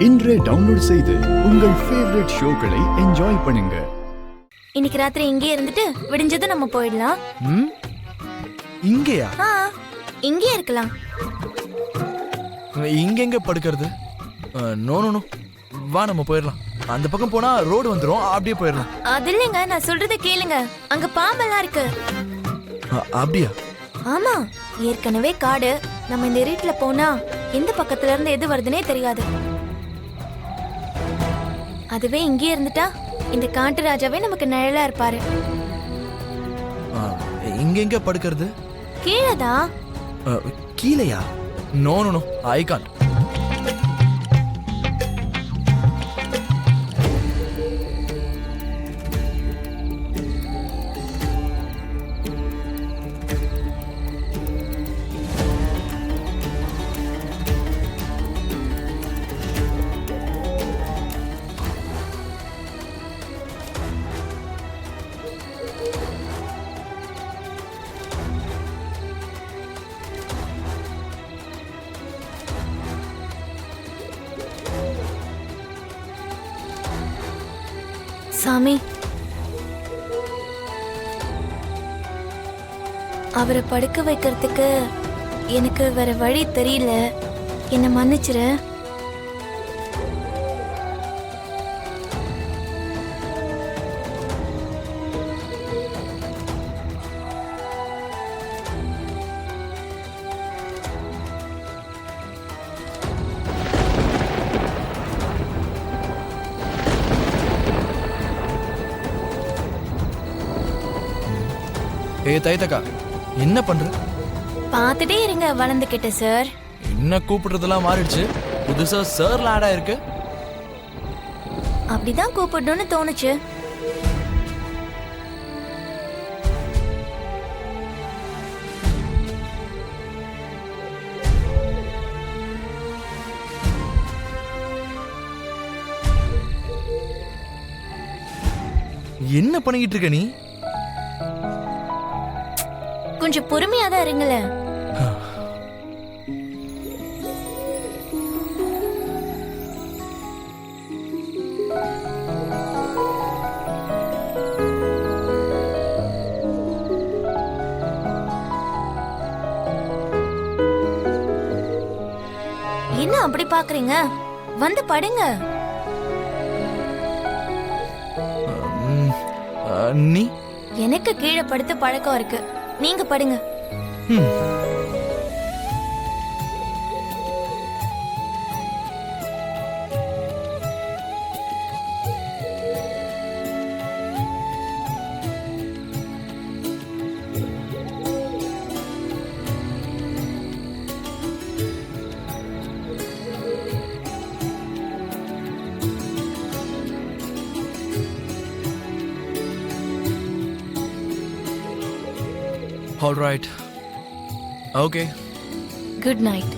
இன்றே டவுன்லோட் செய்து உங்கள் ஃபேவரட் ஷோக்களை என்ஜாய் பண்ணுங்க. இன்னைக்கு ராத்திரி இங்கே இருந்துட்டு விடிஞ்சதும் நம்ம போயிடலாம். இங்கேயா? இங்கே இருக்கலாம். இங்க எங்க படுக்கிறது? நோ நோ நோ, வா நம்ம போயிடலாம். அந்த பக்கம் போனா ரோடு வந்துரும், அப்படியே போயிடலாம். அது இல்லைங்க, நான் சொல்றத கேளுங்க. அங்க பாம்பெல்லாம் இருக்கு. அப்படியா? ஆமா, ஏற்கனவே காடு. நம்ம இந்த இருட்டுல போனா எந்த பக்கத்துல இருந்து எது வருதுன்னே தெரியாது. அதுவே இங்கே இருந்துட்டா இந்த காட்டு ராஜாவே நமக்கு நிழலா இருப்பாரு. இங்க எங்க படுக்கிறது? கீழதான். கீழையா? No no no, I can't. சாமி, அவரை படுக்க வைக்கிறதுக்கு எனக்கு வேற வழி தெரியல. என்ன மன்னிச்சிரு. தைத்தக்கா, என்ன பண்ற? பார்த்துட்டே இருங்க, வளர்ந்துக்கிட்ட சார். என்ன கூப்பிடுறதெல்லாம் மாறிடுச்சு, புதுசா சார்ல ஆட் ஆயிருக்கு. அப்படிதான் கூப்பிடணும்னு தோணுச்சு. என்ன பண்ணிக்கிட்டு இருக்க நீ? கொஞ்சம் பொறுமையா தான் இருங்களேன். என்ன அப்படி பாக்குறீங்க? வந்து படுங்க. நீ? எனக்கு கீழே படுத்து பழக்கம் இருக்கு, நீங்க படுங்க. All right. Okay. Good night.